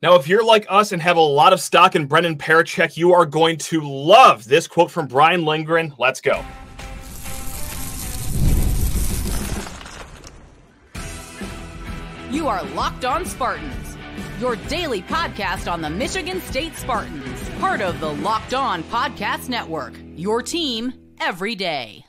Now, if you're like us and have a lot of stock in Brennan Parachek, you are going to love this quote from Brian Lindgren. Let's go. You are Locked On Spartans, your daily podcast on the Michigan State Spartans, part of the Locked On Podcast Network, your team every day.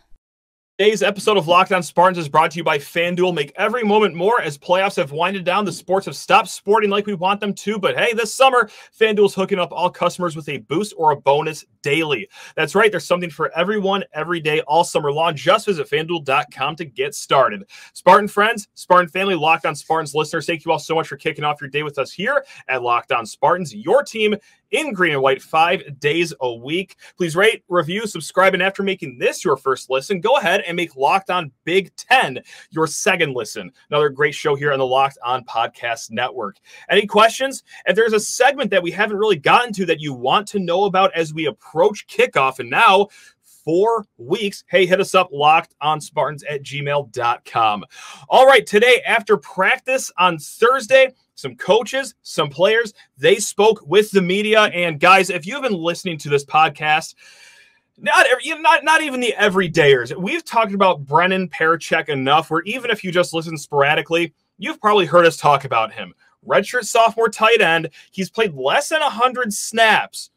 Today's episode of Locked On Spartans is brought to you by FanDuel. Make every moment more. As playoffs have winded down, the sports have stopped sporting like we want them to. But hey, this summer, FanDuel's hooking up all customers with a boost or a bonus daily. That's right. There's something for everyone every day all summer long. Just visit FanDuel.com to get started. Spartan friends, Spartan family, Locked On Spartans listeners, thank you all so much for kicking off your day with us here at Locked On Spartans, your team in green and white 5 days a week. Please rate, review, subscribe, and after making this your first listen, go ahead and make Locked On Big Ten your second listen. Another great show here on the Locked On Podcast Network. Any questions? If there's a segment that we haven't really gotten to that you want to know about as we approach kickoff, and now 4 weeks, hey, hit us up, lockedonspartans@gmail.com. All right, today after practice on Thursday, some coaches, some players, they spoke with the media. And guys, if you've been listening to this podcast, not even the everydayers, we've talked about Brennan Parachek enough where even if you just listen sporadically, you've probably heard us talk about him. Redshirt sophomore tight end. He's played less than 100 snaps,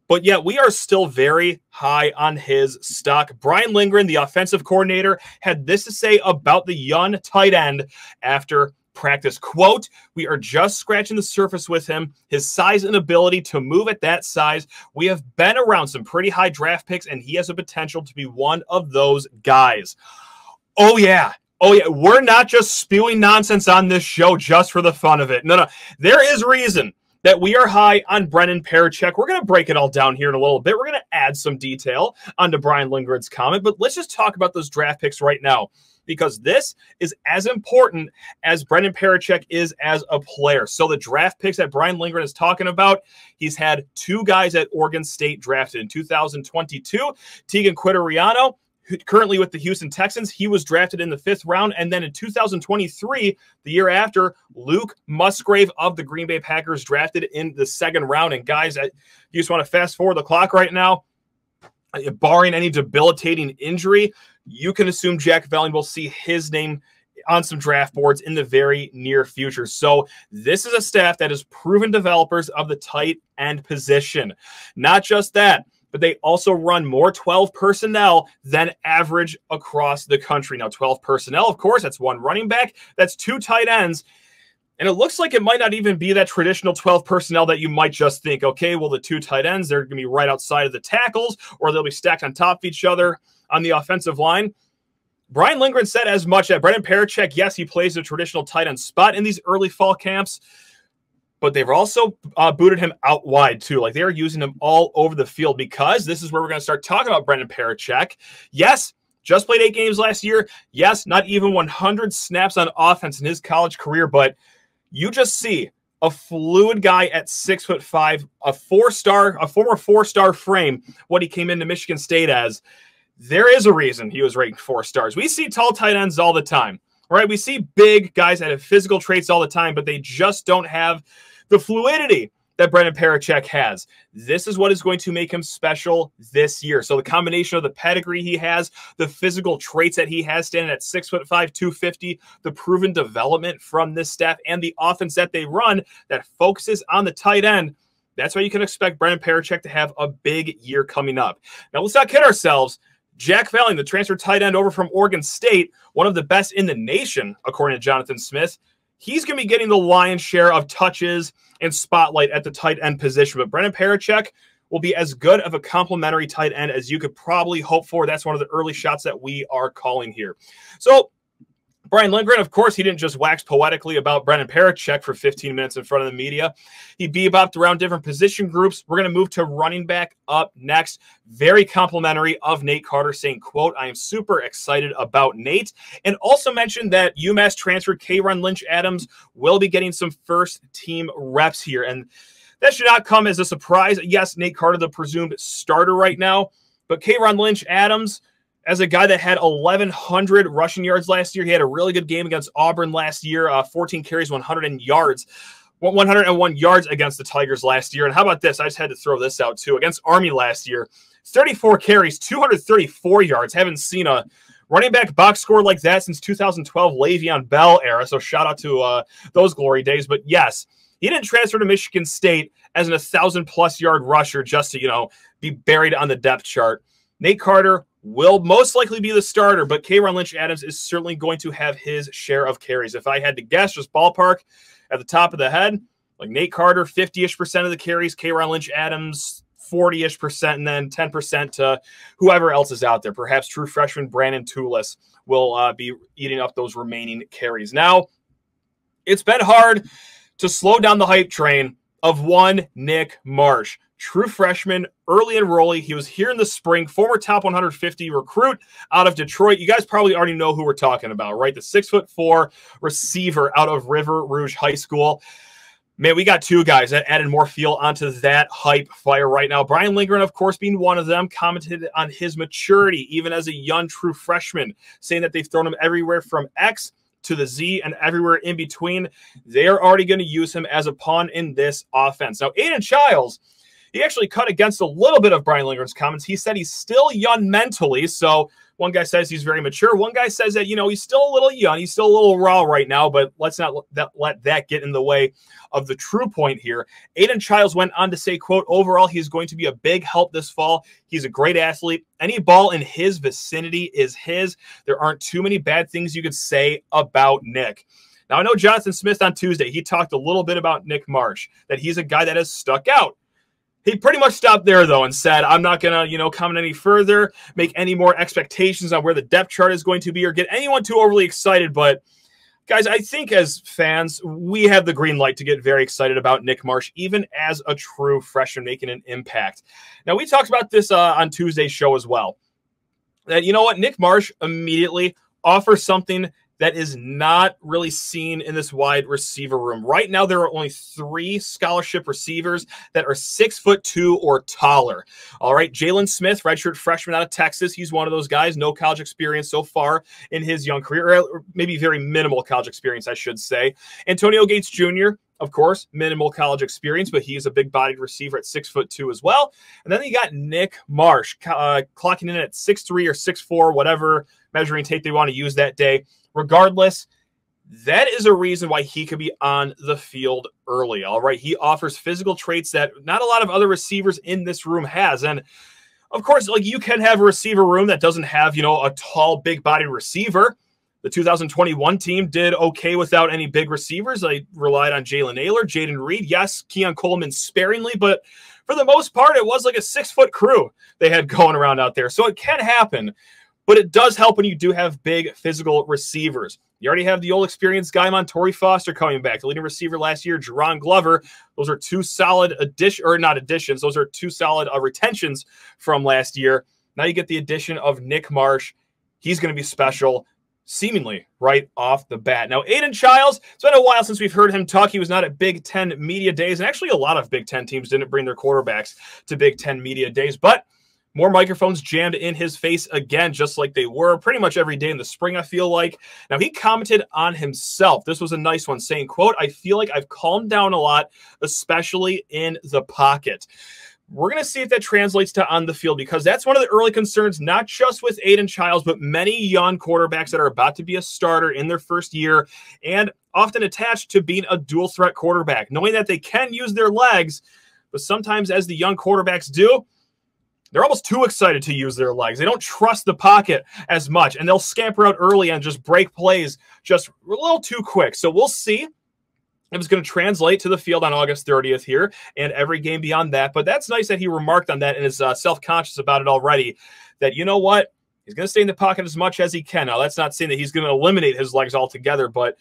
but yet we are still very high on his stock. Brian Lindgren, the offensive coordinator, had this to say about the young tight end after practice. Quote, "We are just scratching the surface with him. His size and ability to move at that size. We have been around some pretty high draft picks, and he has a potential to be one of those guys." Oh, yeah. Oh, yeah. We're not just spewing nonsense on this show just for the fun of it. No. There is reason that we are high on Brennan Parachek. We're going to break it all down here in a little bit. We're going to add some detail onto Brian Lindgren's comment, but let's just talk about those draft picks right now, because this is as important as Brennan Parachek is as a player. So the draft picks that Brian Lindgren is talking about, he's had 2 guys at Oregon State drafted in 2022. Tegan Quitoriano, currently with the Houston Texans, he was drafted in the 5th round. And then in 2023, the year after, Luke Musgrave of the Green Bay Packers drafted in the 2nd round. And guys, you just want to fast forward the clock right now, barring any debilitating injury, you can assume Jack Velling will see his name on some draft boards in the very near future. So this is a staff that is proven developers of the tight end position. Not just that, but they also run more 12 personnel than average across the country. Now, 12 personnel, of course, that's 1 running back, that's 2 tight ends. And it looks like it might not even be that traditional 12 personnel that you might just think, okay, well, the 2 tight ends, they're going to be right outside of the tackles, or they'll be stacked on top of each other on the offensive line. Brian Lindgren said as much that Brennan Parachek, yes, he plays a traditional tight end spot in these early fall camps, but they've also booted him out wide too. Like, they're using him all over the field, because this is where we're going to start talking about Brennan Parachek. Yes, just played 8 games last year. Yes, not even 100 snaps on offense in his college career, but you just see a fluid guy at 6'5", a former 4-star frame, what he came into Michigan State as. There is a reason he was ranked 4 stars. We see tall tight ends all the time, right? We see big guys that have physical traits all the time, but they just don't have the fluidity that Brennan Parachek has. This is what is going to make him special this year. So the combination of the pedigree he has, the physical traits that he has standing at 6'5", 250, the proven development from this staff, and the offense that they run that focuses on the tight end, that's why you can expect Brennan Parachek to have a big year coming up. Now, let's not kid ourselves. Jack Velling, the transfer tight end over from Oregon State, one of the best in the nation, according to Jonathan Smith, he's going to be getting the lion's share of touches and spotlight at the tight end position. But Brennan Parachek will be as good of a complimentary tight end as you could probably hope for. That's one of the early shots that we are calling here. So Brian Lindgren, of course, he didn't just wax poetically about Brennan Parachek for 15 minutes in front of the media. He bebopped around different position groups. We're going to move to running back up next. Very complimentary of Nate Carter, saying, quote, "I am super excited about Nate." And also mentioned that UMass transfer K'Ron Lynch-Adams will be getting some first-team reps here. And that should not come as a surprise. Yes, Nate Carter, the presumed starter right now, but K'Ron Lynch-Adams, as a guy that had 1,100 rushing yards last year, he had a really good game against Auburn last year, 14 carries, 100 yards. 101 yards against the Tigers last year. And how about this? I just had to throw this out too. Against Army last year, 34 carries, 234 yards. Haven't seen a running back box score like that since 2012 Le'Veon Bell era. So shout out to those glory days. But yes, he didn't transfer to Michigan State as an 1,000+ yard rusher just to, be buried on the depth chart. Nate Carter will most likely be the starter, but K'Ron Lynch-Adams is certainly going to have his share of carries. If I had to guess, just ballpark at the top of the head, like Nate Carter, 50-ish% of the carries, K'Ron Lynch-Adams, 40-ish%, and then 10% to whoever else is out there. Perhaps true freshman Brandon Tulis will be eating up those remaining carries. Now, it's been hard to slow down the hype train of one Nick Marsh. True freshman, early enrollee. He was here in the spring, former top 150 recruit out of Detroit. You guys probably already know who we're talking about, right? The 6'4" receiver out of River Rouge High School. Man, we got two guys that added more fuel onto that hype fire right now. Brian Lindgren, of course, being one of them, commented on his maturity, even as a young true freshman, saying that they've thrown him everywhere from X to the Z and everywhere in between. They are already going to use him as a pawn in this offense. Now, Aidan Chiles, he actually cut against a little bit of Brian Lindgren's comments. He said he's still young mentally. So one guy says he's very mature. One guy says that, he's still a little young. He's still a little raw right now, but let's not let that get in the way of the true point here. Aidan Chiles went on to say, quote, overall, he's going to be a big help this fall. He's a great athlete. Any ball in his vicinity is his. There aren't too many bad things you could say about Nick. Now, I know Jonathan Smith on Tuesday, he talked a little bit about Nick Marsh, that he's a guy that has stuck out. He pretty much stopped there, though, and said, I'm not going to, comment any further, make any more expectations on where the depth chart is going to be, or get anyone too overly excited. But, guys, I think as fans, we have the green light to get very excited about Nick Marsh, even as a true freshman making an impact. Now, we talked about this on Tuesday's show as well. That, Nick Marsh immediately offers something that is not really seen in this wide receiver room. Right now, there are only 3 scholarship receivers that are 6'2" or taller. All right, Jalen Smith, redshirt freshman out of Texas. He's one of those guys. No college experience so far in his young career, or maybe very minimal college experience, I should say. Antonio Gates Jr., of course, minimal college experience, but he's a big-bodied receiver at 6'2" as well. And then you got Nick Marsh, clocking in at 6'3" or 6'4", whatever measuring tape they want to use that day. Regardless, that is a reason why he could be on the field early. All right. He offers physical traits that not a lot of other receivers in this room has. And of course, you can have a receiver room that doesn't have, a tall, big bodied receiver. The 2021 team did okay without any big receivers. They relied on Jalen Naylor, Jaden Reed. Yes, Keon Coleman sparingly, but for the most part, it was like a 6-foot crew they had going around out there. So it can happen. But it does help when you do have big physical receivers. You already have the old experienced guy, Montori Foster, coming back. The leading receiver last year, Jerron Glover. Those are 2 solid additions. Those are 2 solid retentions from last year. Now you get the addition of Nick Marsh. He's going to be special, seemingly right off the bat. Now, Aidan Chiles, it's been a while since we've heard him talk. He was not at Big Ten Media Days. And actually, a lot of Big Ten teams didn't bring their quarterbacks to Big Ten Media Days. But more microphones jammed in his face again, just like they were pretty much every day in the spring, I feel like. Now, he commented on himself. This was a nice one, saying, quote, I feel like I've calmed down a lot, especially in the pocket. We're going to see if that translates to on the field, because that's one of the early concerns, not just with Aidan Chiles, but many young quarterbacks that are about to be a starter in their first year and often attached to being a dual threat quarterback, knowing that they can use their legs, but sometimes, as the young quarterbacks do, they're almost too excited to use their legs. They don't trust the pocket as much, and they'll scamper out early and just break plays just a little too quick. So we'll see if it's going to translate to the field on August 30th here and every game beyond that. But that's nice that he remarked on that and is self-conscious about it already, that, you know what, he's going to stay in the pocket as much as he can. Now, that's not saying that he's going to eliminate his legs altogether, but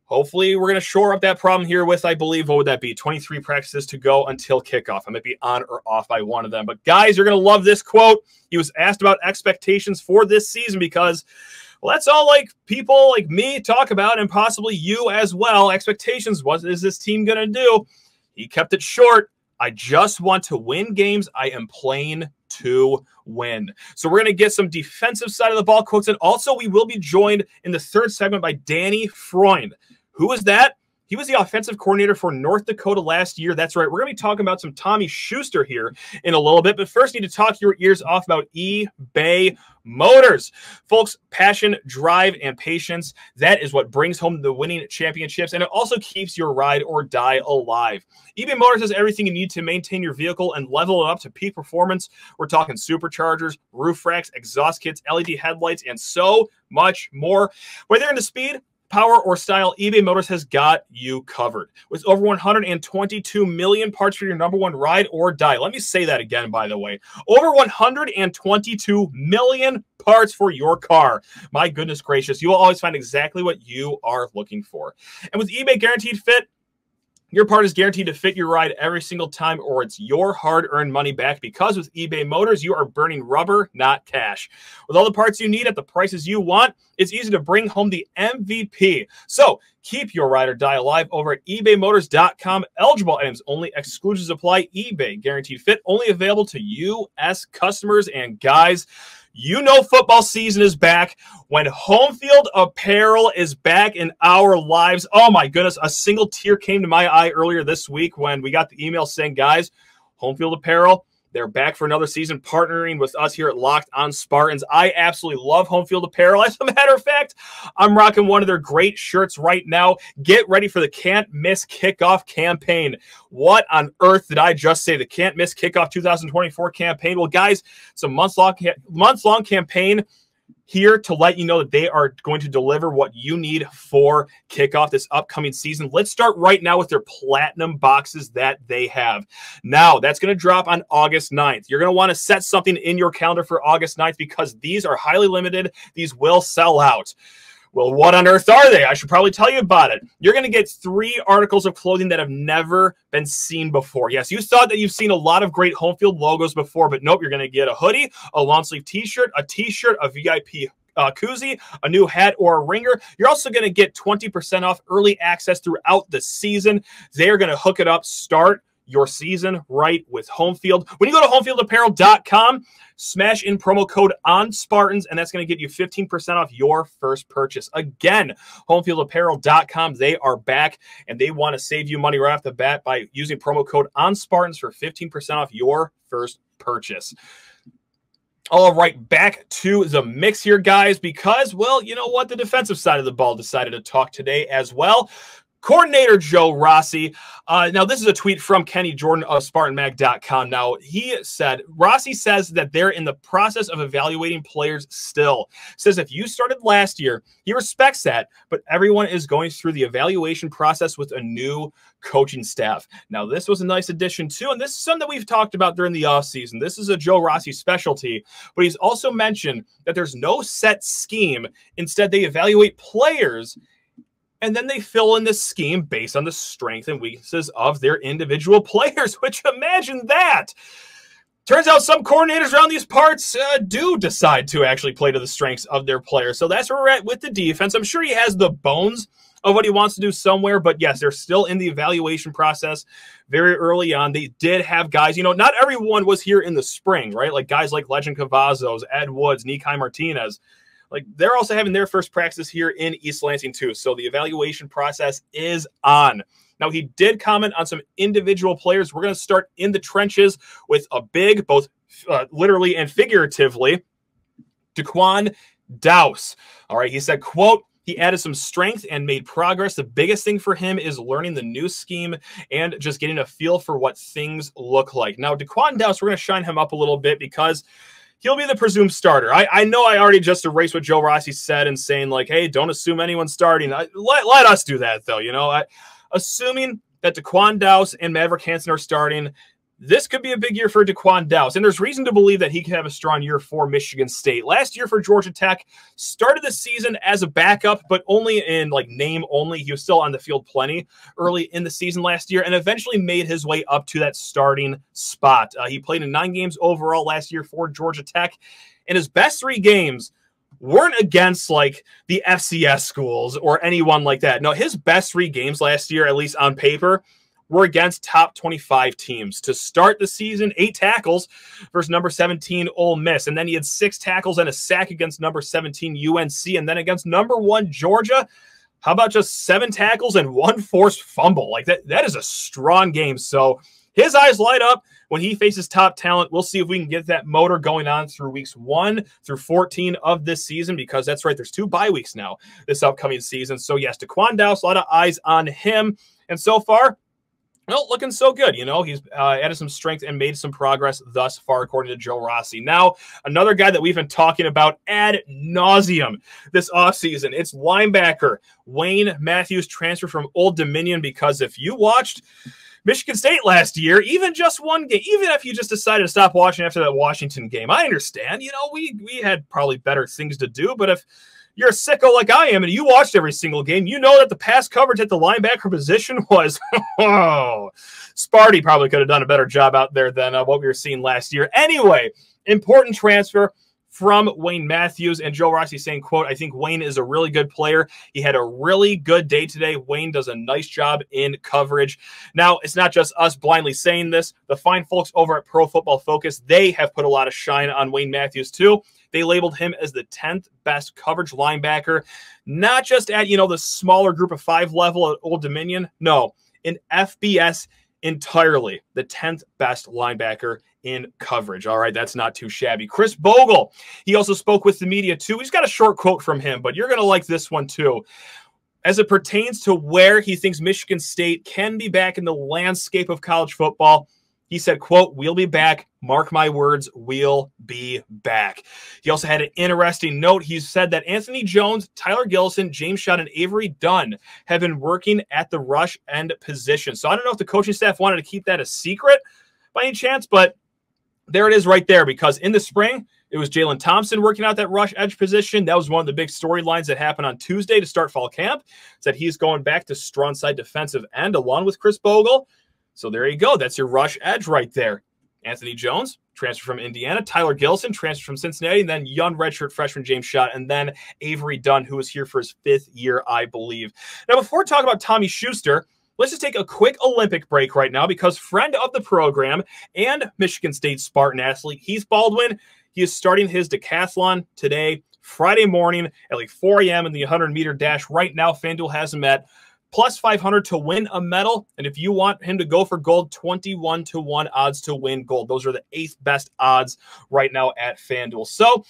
hopefully we're going to shore up that problem here with, I believe, what would that be? 23 practices to go until kickoff. I might be on or off by one of them. But, guys, you're going to love this quote. He was asked about expectations for this season because, well, that's all people like me talk about, and possibly you as well. Expectations, what is this team going to do? He kept it short. I just want to win games. I am playing to win. So we're going to get some defensive side of the ball quotes. And also we will be joined in the third segment by Danny Freund. Who is that? He was the offensive coordinator for North Dakota last year. That's right. We're going to be talking about some Tommy Schuster here in a little bit, but first need to talk your ears off about eBay Motors. Folks, passion, drive, and patience, that is what brings home the winning championships, and it also keeps your ride or die alive. eBay Motors has everything you need to maintain your vehicle and level it up to peak performance. We're talking superchargers, roof racks, exhaust kits, LED headlights, and so much more. Whether you're into speed, power, or style, eBay Motors has got you covered. With over 122 million parts for your number one ride or die. Let me say that again, by the way. Over 122 million parts for your car. My goodness gracious, you will always find exactly what you are looking for. And with eBay Guaranteed Fit, your part is guaranteed to fit your ride every single time, or it's your hard-earned money back, because with eBay Motors, you are burning rubber, not cash. With all the parts you need at the prices you want, it's easy to bring home the MVP. So keep your ride or die alive over at ebaymotors.com. Eligible items only. Exclusions apply. eBay Guaranteed Fit only available to U.S. customers. And guys, you know football season is back when home field apparel is back in our lives. Oh my goodness, a single tear came to my eye earlier this week when we got the email saying, guys, home field apparel, they're back for another season, partnering with us here at Locked On Spartans. I absolutely love home field apparel. As a matter of fact, I'm rocking one of their great shirts right now. Get ready for the Can't Miss Kickoff campaign. What on earth did I just say? The Can't Miss Kickoff 2024 campaign. Well, guys, it's a month-long campaign here to let you know that they are going to deliver what you need for kickoff this upcoming season. Let's start right now with their platinum boxes that they have. Now, that's going to drop on August 9th. You're going to want to set something in your calendar for August 9th because these are highly limited. These will sell out. Well, what on earth are they? I should probably tell you about it. You're going to get 3 articles of clothing that have never been seen before. Yes, you thought that you've seen a lot of great home field logos before, but nope, you're going to get a hoodie, a long sleeve t-shirt, a VIP koozie, a new hat, or a ringer. You're also going to get 20% off early access throughout the season. They are going to hook it up, start your season right with home field. When you go to homefieldapparel.com, smash in promo code ONSPARTANS, and that's going to get you 15% off your first purchase. Again, homefieldapparel.com, they are back, and they want to save you money right off the bat by using promo code ONSPARTANS for 15% off your first purchase. All right, back to the mix here, guys, because, well, you know what? The defensive side of the ball decided to talk today as well. Coordinator Joe Rossi. Now, this is a tweet from Kenny Jordan of SpartanMag.com. Now, he said, Rossi says that they're in the process of evaluating players still. Says if you started last year, he respects that, but everyone is going through the evaluation process with a new coaching staff. Now, this was a nice addition, too, and this is something that we've talked about during the offseason. This is a Joe Rossi specialty, but he's also mentioned that there's no set scheme. Instead, they evaluate players, and then they fill in this scheme based on the strengths and weaknesses of their individual players, which imagine that. Turns out some coordinators around these parts do decide to actually play to the strengths of their players. So that's where we're at with the defense. I'm sure he has the bones of what he wants to do somewhere, but yes, they're still in the evaluation process very early on. They did have guys, you know, not everyone was here in the spring, right? Like guys like Legend Cavazos, Ed Woods, Nikai Martinez. Like they're also having their first practice here in East Lansing too. So the evaluation process is on. Now, he did comment on some individual players. We're going to start in the trenches with a big, both literally and figuratively, Daquan Douse. All right, he said, quote, he added some strength and made progress. The biggest thing for him is learning the new scheme and just getting a feel for what things look like. Now, Daquan Douse, we're going to shine him up a little bit because he'll be the presumed starter. I know I already just erased what Joe Rossi said and saying like, hey, don't assume anyone's starting. Let us do that, though. You know, assuming that Daquan Douse and Maverick Hansen are starting, this could be a big year for Daquan Douse, and there's reason to believe that he could have a strong year for Michigan State. Last year for Georgia Tech, started the season as a backup, but only in like name only. He was still on the field plenty early in the season last year and eventually made his way up to that starting spot. He played in 9 games overall last year for Georgia Tech, and his best 3 games weren't against like the FCS schools or anyone like that. No, his best 3 games last year, at least on paper, were against top 25 teams. To start the season, 8 tackles versus number 17 Ole Miss. And then he had 6 tackles and a sack against number 17 UNC. And then against number 1 Georgia, How about just 7 tackles and 1 forced fumble? Like that is a strong game. So his eyes light up when he faces top talent. We'll see if we can get that motor going on through weeks 1 through 14 of this season, because that's right, there's 2 bye weeks now this upcoming season. So yes, Daquan Douse, a lot of eyes on him. And so far, well, looking so good. You know, he's added some strength and made some progress thus far, according to Joe Rossi. Now, another guy that we've been talking about ad nauseum this offseason, it's linebacker Wayne Matthews, transfer from Old Dominion, because if you watched Michigan State last year, even just one game, even if you just decided to stop watching after that Washington game, I understand. You know, we had probably better things to do, but if you're a sicko like I am and you watched every single game, you know that the pass coverage at the linebacker position was, Sparty probably could have done a better job out there than what we were seeing last year. Anyway, important transfer from Wayne Matthews, and Joe Rossi saying, quote, I think Wayne is a really good player. He had a really good day today. Wayne does a nice job in coverage. Now, it's not just us blindly saying this. The fine folks over at Pro Football Focus, they have put a lot of shine on Wayne Matthews too. They labeled him as the 10th best coverage linebacker, not just at, you know, the smaller group of 5 level at Old Dominion. No, in FBS entirely, the 10th best linebacker in coverage. All right, that's not too shabby. Khris Bogle, he also spoke with the media too. He's got a short quote from him, but you're going to like this one too. As it pertains to where he thinks Michigan State can be back in the landscape of college football, he said, quote, we'll be back. Mark my words, we'll be back. He also had an interesting note. He said that Anthony Jones, Tyler Gillison, James Schott, and Avery Dunn have been working at the rush end position. So I don't know if the coaching staff wanted to keep that a secret by any chance, but there it is right there, because in the spring, it was Jalen Thompson working out that rush edge position. That was one of the big storylines that happened on Tuesday to start fall camp. Said he's going back to strong side defensive end along with Khris Bogle. So there you go. That's your rush edge right there. Anthony Jones, transfer from Indiana. Tyler Gillison, transfer from Cincinnati. And then young redshirt freshman James Schott. And then Avery Dunn, who is here for his 5th year, I believe. Now, before talking about Tommy Schuster, let's just take a quick Olympic break right now, because friend of the program and Michigan State Spartan athlete Heath Baldwin, he is starting his decathlon today, Friday morning at like 4 a.m. in the 100-meter dash. Right now, FanDuel has him at plus 500 to win a medal. And if you want him to go for gold, 21-1 odds to win gold. Those are the 8th best odds right now at FanDuel. So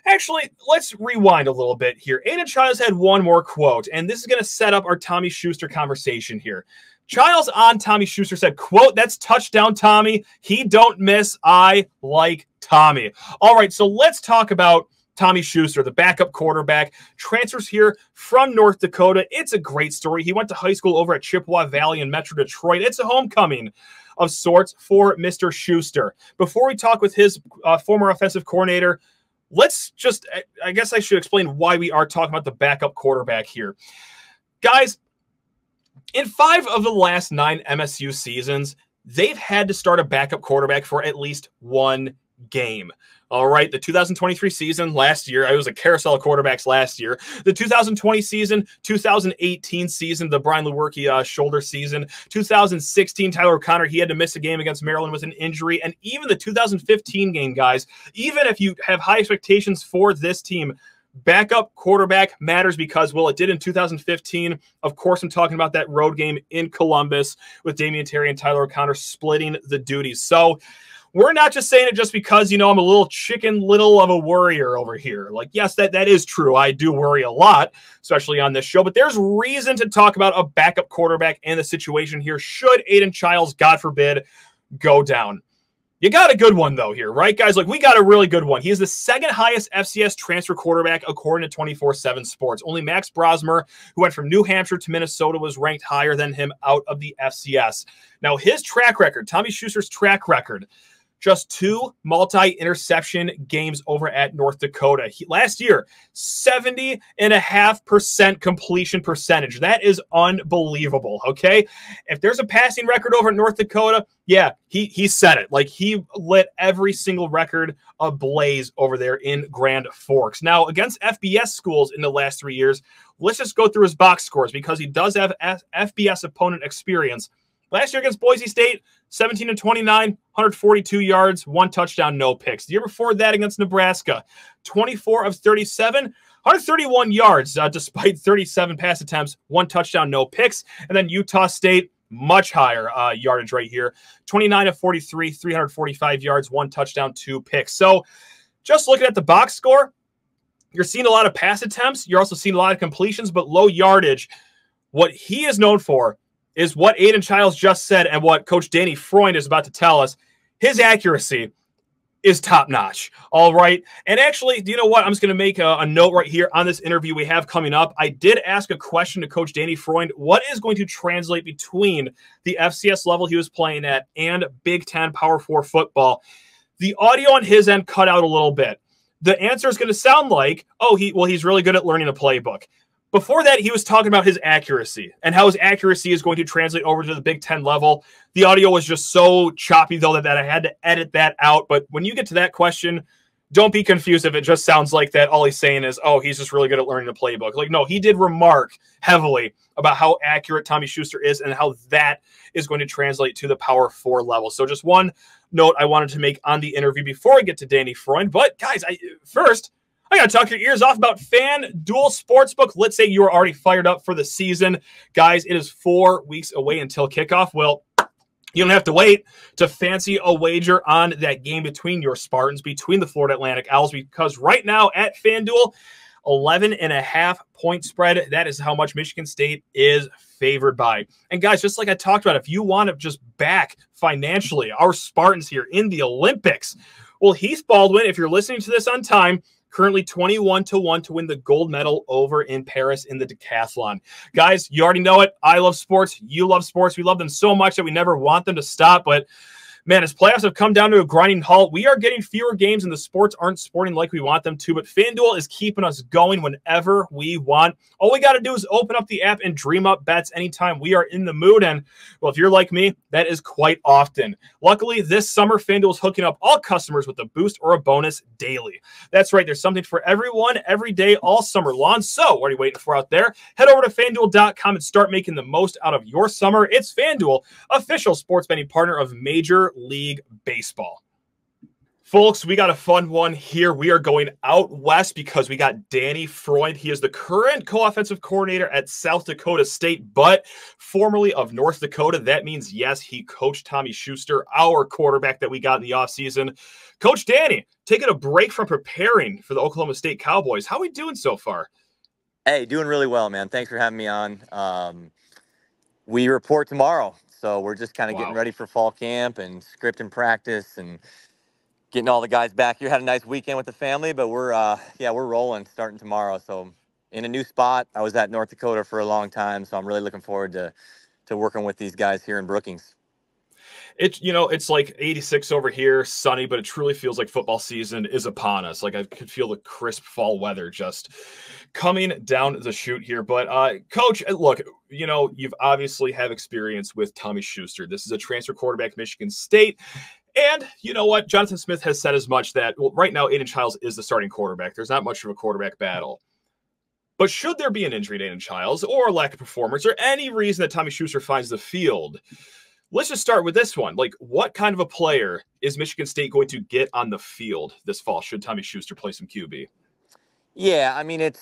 actually, let's rewind a little bit here. Aidan Chiles had one more quote, and this is going to set up our Tommy Schuster conversation here. Chiles on Tommy Schuster said, quote, that's touchdown, Tommy. He don't miss. I like Tommy. All right, so let's talk about Tommy Schuster, the backup quarterback, transfers here from North Dakota. It's a great story. He went to high school over at Chippewa Valley in Metro Detroit. It's a homecoming of sorts for Mr. Schuster. Before we talk with his former offensive coordinator, let's just, I guess I should explain why we are talking about the backup quarterback here. Guys, in 5 of the last 9 MSU seasons, they've had to start a backup quarterback for at least one game. All right, the 2023 season last year, it was a carousel of quarterbacks last year. The 2020 season, 2018 season, the Brian Lewerke shoulder season, 2016, Tyler O'Connor, he had to miss a game against Maryland with an injury, and even the 2015 game, guys, even if you have high expectations for this team, backup quarterback matters, because, well, it did in 2015. Of course, I'm talking about that road game in Columbus with Damian Terry and Tyler O'Connor splitting the duties. So we're not just saying it just because, you know, I'm a little chicken little of a worrier over here. Like, yes, that is true. I do worry a lot, especially on this show. But there's reason to talk about a backup quarterback and the situation here should Aidan Chiles, God forbid, go down. You got a good one, though, here, right, guys? Like, we got a really good one. He is the 2nd highest FCS transfer quarterback, according to 24/7 Sports. Only Max Brosmer, who went from New Hampshire to Minnesota, was ranked higher than him out of the FCS. Now, his track record, Tommy Schuster's track record, just 2 multi-interception games over at North Dakota. Last year, 70.5% completion percentage. That is unbelievable, okay? If there's a passing record over at North Dakota, yeah, he said it. Like, he lit every single record ablaze over there in Grand Forks. Now, against FBS schools in the last 3 years, let's just go through his box scores, because he does have FBS opponent experience. Last year against Boise State, 17-29, 142 yards, 1 touchdown, no picks. The year before that against Nebraska, 24 of 37, 131 yards despite 37 pass attempts, 1 touchdown, no picks. And then Utah State, much higher yardage right here. 29 of 43, 345 yards, 1 touchdown, 2 picks. So just looking at the box score, you're seeing a lot of pass attempts. You're also seeing a lot of completions, but low yardage. What he is known for is what Aidan Chiles just said and what Coach Danny Freund is about to tell us. His accuracy is top-notch. All right. And actually, do you know what? I'm just going to make a note right here on this interview we have coming up. I did ask a question to Coach Danny Freund. What is going to translate between the FCS level he was playing at and Big Ten Power 4 football? The audio on his end cut out a little bit. The answer is going to sound like, oh, he's really good at learning a playbook. Before that, he was talking about his accuracy and how his accuracy is going to translate over to the Big Ten level. The audio was just so choppy, though, that I had to edit that out. But when you get to that question, don't be confused if it just sounds like that. All he's saying is, oh, he's just really good at learning a playbook. Like, no, he did remark heavily about how accurate Tommy Schuster is and how that is going to translate to the Power 4 level. So just one note I wanted to make on the interview before I get to Danny Freund. But, guys, first, I got to talk your ears off about FanDuel Sportsbook. Let's say you are already fired up for the season. Guys, it is 4 weeks away until kickoff. Well, you don't have to wait to fancy a wager on that game between your Spartans, between the Florida Atlantic Owls, because right now at FanDuel, 11.5-point spread. That is how much Michigan State is favored by. And guys, just like I talked about, if you want to just back financially our Spartans here in the Olympics, well, Heath Baldwin, if you're listening to this on time, currently 21-1 to win the gold medal over in Paris in the decathlon. Guys, you already know it. I love sports. You love sports. We love them so much that we never want them to stop. But man, as playoffs have come down to a grinding halt, we are getting fewer games and the sports aren't sporting like we want them to. But FanDuel is keeping us going whenever we want. All we got to do is open up the app and dream up bets anytime we are in the mood. And, well, if you're like me, that is quite often. Luckily, this summer, FanDuel is hooking up all customers with a boost or a bonus daily. That's right. There's something for everyone every day all summer long. So what are you waiting for out there? Head over to FanDuel.com and start making the most out of your summer. It's FanDuel, official sports betting partner of Major League Baseball. Folks, we got a fun one here. We are going out west because we got Danny Freund. He is the current co-offensive coordinator at South Dakota State, but formerly of North Dakota. That means, yes, he coached Tommy Schuster, our quarterback that we got in the offseason. Coach Danny, taking a break from preparing for the Oklahoma State Cowboys. How are we doing so far? Hey, doing really well, man. Thanks for having me on. We report tomorrow, so we're just kind of getting ready for fall camp and script and practice and getting all the guys back here. Had a nice weekend with the family, but we're rolling starting tomorrow. So in a new spot. I was at North Dakota for a long time, so I'm really looking forward to working with these guys here in Brookings. It's like 86 over here, sunny, but it truly feels like football season is upon us. Like I could feel the crisp fall weather just coming down the chute here. But Coach, look, you've obviously have experience with Tommy Schuster. This is a transfer quarterback, Michigan State. And you know what? Jonathan Smith has said as much that, well, right now, Aidan Chiles is the starting quarterback. There's not much of a quarterback battle. But should there be an injury to Aidan Chiles or a lack of performance or any reason that Tommy Schuster finds the field, let's just start with this one. Like, what kind of a player is Michigan State going to get on the field this fall should Tommy Schuster play some QB? Yeah, I mean,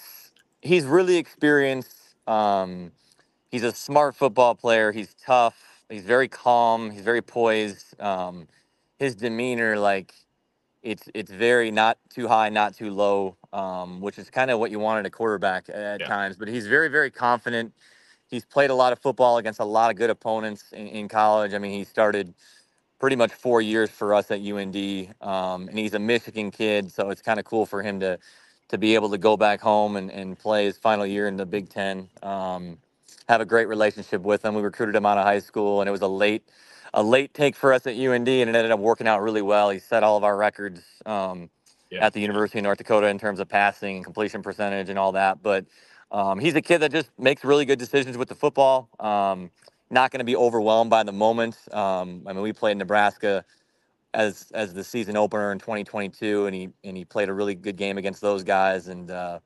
he's really experienced. He's a smart football player. He's tough. He's very calm. He's very poised. His demeanor, like, it's very not too high, not too low, which is kind of what you want in a quarterback at times. But he's very, very confident. He's played a lot of football against a lot of good opponents in college. I mean, he started pretty much 4 years for us at UND, and he's a Michigan kid, so it's kind of cool for him to be able to go back home and play his final year in the Big Ten. Have a great relationship with him. We recruited him out of high school, and it was a late take for us at UND, and it ended up working out really well. He set all of our records at the University of North Dakota in terms of passing and completion percentage and all that. But he's a kid that just makes really good decisions with the football. Not going to be overwhelmed by the moment. I mean, we played Nebraska as the season opener in 2022, and he played a really good game against those guys. And I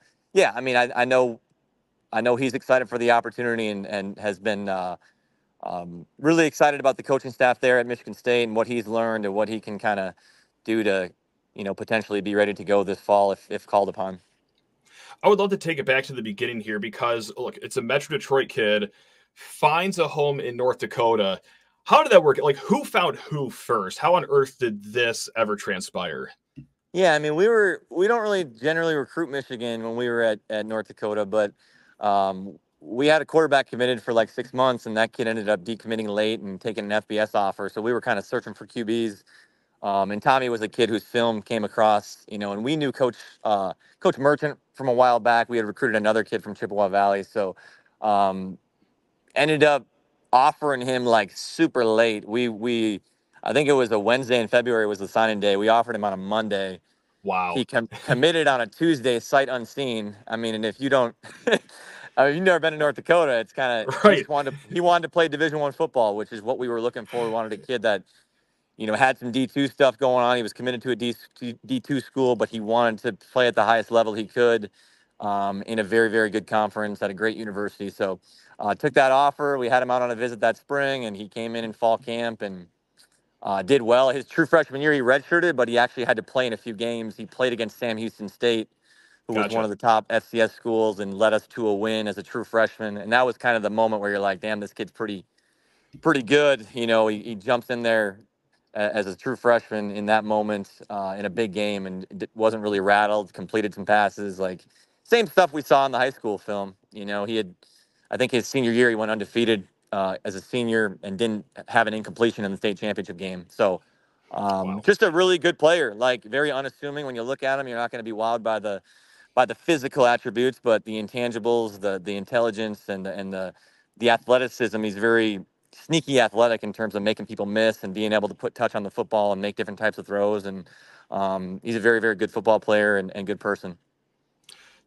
mean, I know he's excited for the opportunity and has been really excited about the coaching staff there at Michigan State and what he's learned and what he can kind of do to, potentially be ready to go this fall if called upon. I would love to take it back to the beginning here because, look, it's a Metro Detroit kid, finds a home in North Dakota. How did that work? Like, who found who first? How on earth did this ever transpire? Yeah, I mean, we don't really generally recruit Michigan when we were at North Dakota, but we had a quarterback committed for like 6 months, and that kid ended up decommitting late and taking an FBS offer. So we were kind of searching for QBs. And Tommy was a kid whose film came across, and we knew Coach Merchant from a while back. We had recruited another kid from Chippewa Valley, so um, ended up offering him like super late. We I think it was a Wednesday in February was the signing day. We offered him on a Monday. Wow. He committed on a Tuesday, sight unseen. I mean, and if you don't, I mean, you've never been to North Dakota. It's kind of Right. he wanted to play Division I football, which is what we were looking for. We wanted a kid that had some D2 stuff going on. He was committed to a D2 school, but he wanted to play at the highest level he could in a very, very good conference at a great university. So took that offer. We had him out on a visit that spring, and he came in fall camp and did well. His true freshman year, he redshirted, but he actually had to play in a few games. He played against Sam Houston State, who was one Gotcha. of the top FCS schools, and led us to a win as a true freshman. And that was kind of the moment where you're like, damn, this kid's pretty good. He jumps in there as a true freshman in that moment in a big game and wasn't really rattled, completed some passes, like same stuff we saw in the high school film. I think his senior year, he went undefeated as a senior and didn't have an incompletion in the state championship game. So Wow. just a really good player, like very unassuming. When you look at him, you're not going to be wowed by the physical attributes, but the intangibles, the intelligence, and the athleticism. He's very sneaky athletic in terms of making people miss and being able to put touch on the football and make different types of throws. And he's a very, very good football player and good person.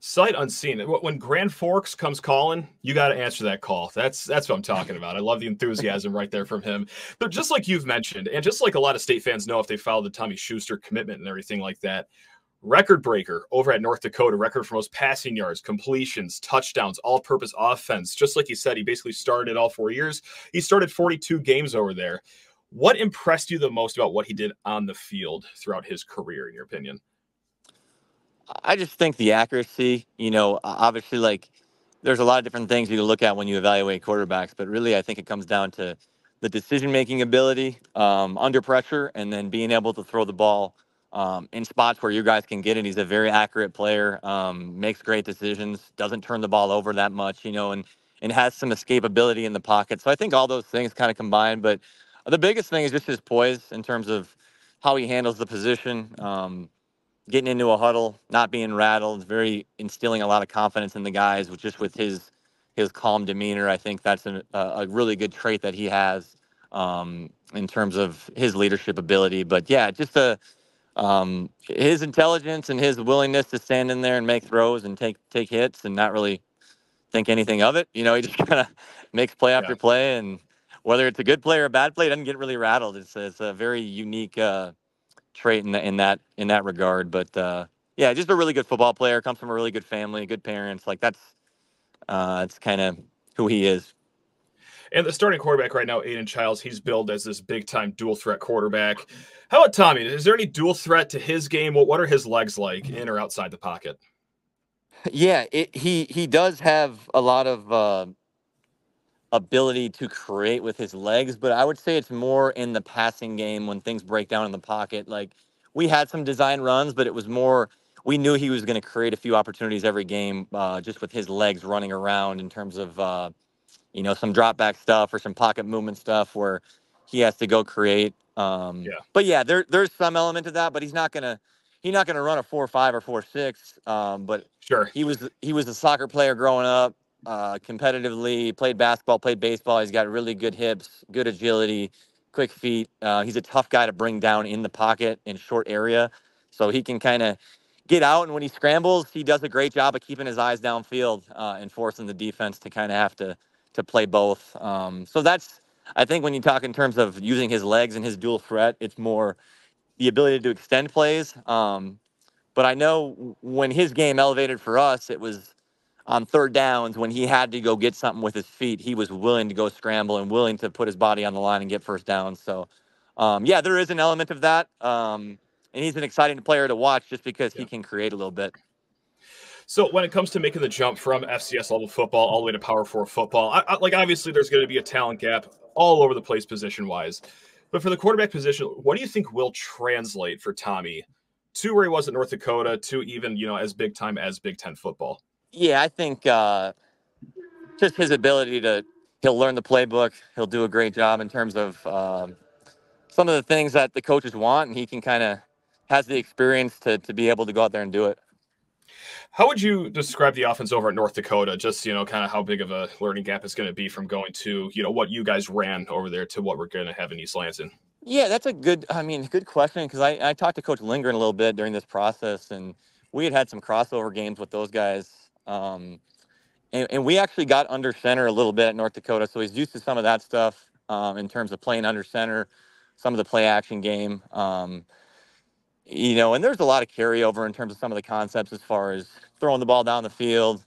Sight unseen. When Grand Forks comes calling, you got to answer that call. That's what I'm talking about. I love the enthusiasm right there from him. But just like you've mentioned, and just like a lot of state fans know if they followed the Tommy Schuster commitment and everything like that, record breaker over at North Dakota, record for most passing yards, completions, touchdowns, all-purpose offense. Just like you said, he basically started all 4 years. He started 42 games over there. What impressed you the most about what he did on the field throughout his career, in your opinion? I just think the accuracy, obviously, like there's a lot of different things you can look at when you evaluate quarterbacks, but really I think it comes down to the decision-making ability under pressure and then being able to throw the ball in spots where you guys can get it. He's a very accurate player, makes great decisions, doesn't turn the ball over that much, and has some escapability in the pocket. So I think all those things kind of combine, but the biggest thing is just his poise in terms of how he handles the position. Getting into a huddle, not being rattled, very instilling a lot of confidence in the guys, with his calm demeanor. I think that's a really good trait that he has in terms of his leadership ability. But yeah, just his intelligence and his willingness to stand in there and make throws and take hits and not really think anything of it. He just kind of makes play Yeah. after play, and whether it's a good play or a bad play, he doesn't get really rattled. It's a very unique trait in that regard. But yeah, just a really good football player. Comes from a really good family, good parents. Like that's kind of who he is. And the starting quarterback right now, Aidan Chiles, he's billed as this big-time dual threat quarterback. How about Tommy? Is there any dual threat to his game? What are his legs like in or outside the pocket? Yeah, he does have a lot of ability to create with his legs, but I would say it's more in the passing game when things break down in the pocket. Like we had some design runs, but it was more we knew he was going to create a few opportunities every game just with his legs running around in terms of some drop back stuff or some pocket movement stuff where he has to go create. Yeah. But yeah, there's some element to that, but he's not gonna run a 4.5 or 4.6. But Sure. he was a soccer player growing up, competitively played basketball, played baseball. He's got really good hips, good agility, quick feet. He's a tough guy to bring down in the pocket in short area, so he can kind of get out. And when he scrambles, he does a great job of keeping his eyes downfield and forcing the defense to kind of have to play both. So that's, I think when you talk in terms of using his legs and his dual threat, it's more the ability to extend plays. But I know when his game elevated for us, it was on third downs when he had to go get something with his feet. He was willing to go scramble and willing to put his body on the line and get first down. So, yeah, there is an element of that. And he's an exciting player to watch just because he can create a little bit. So when it comes to making the jump from FCS level football all the way to Power 4 football, like obviously there's going to be a talent gap all over the place position wise. But for the quarterback position, what do you think will translate for Tommy to where he was at North Dakota to even, as big time as Big Ten football? Yeah, I think just his ability he'll learn the playbook. He'll do a great job in terms of some of the things that the coaches want, and he can kind of has the experience to be able to go out there and do it. How would you describe the offense over at North Dakota? Just, kind of how big of a learning gap it's going to be from going to, what you guys ran over there to what we're going to have in East Lansing? Yeah, that's a good question, because I talked to Coach Lindgren a little bit during this process, and we had some crossover games with those guys. And we actually got under center a little bit at North Dakota, so he's used to some of that stuff in terms of playing under center, some of the play action game. And there's a lot of carryover in terms of some of the concepts as far as throwing the ball down the field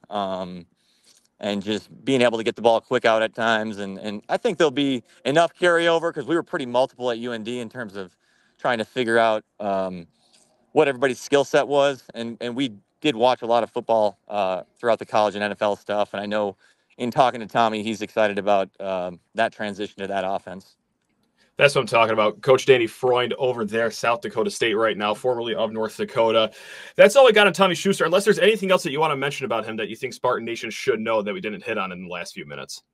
and just being able to get the ball quick out at times. And I think there'll be enough carryover because we were pretty multiple at UND in terms of trying to figure out what everybody's skill set was. And we did watch a lot of football throughout the college and NFL stuff. And I know in talking to Tommy, he's excited about that transition to that offense. That's what I'm talking about. Coach Danny Freund over there, South Dakota State right now, formerly of North Dakota. That's all we got on Tommy Schuster, unless there's anything else that you want to mention about him that you think Spartan Nation should know that we didn't hit on in the last few minutes.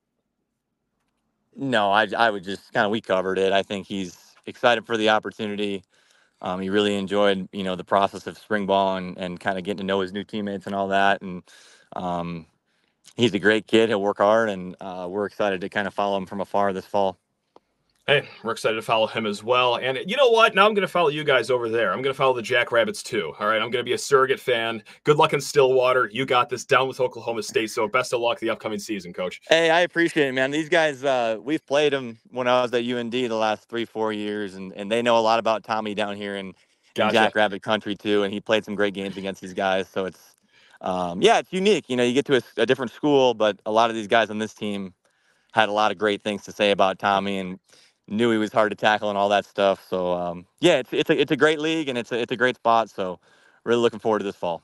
No, I would just we covered it. I think he's excited for the opportunity. He really enjoyed, the process of spring ball and kind of getting to know his new teammates and all that. And he's a great kid. He'll work hard, and we're excited to kind of follow him from afar this fall. Hey, we're excited to follow him as well. And you know what? Now I'm going to follow you guys over there. I'm going to follow the Jackrabbits too. All right. I'm going to be a surrogate fan. Good luck in Stillwater. You got this. Down with Oklahoma State. So best of luck the upcoming season, Coach. Hey, I appreciate it, man. These guys, we've played them when I was at UND the last 3-4 years, and they know a lot about Tommy down here in Jackrabbit country too. And he played some great games against these guys. So it's, it's unique. You get to a different school, but a lot of these guys on this team had a lot of great things to say about Tommy and knew he was hard to tackle and all that stuff. So, it's a great league, and it's a great spot. So really looking forward to this fall.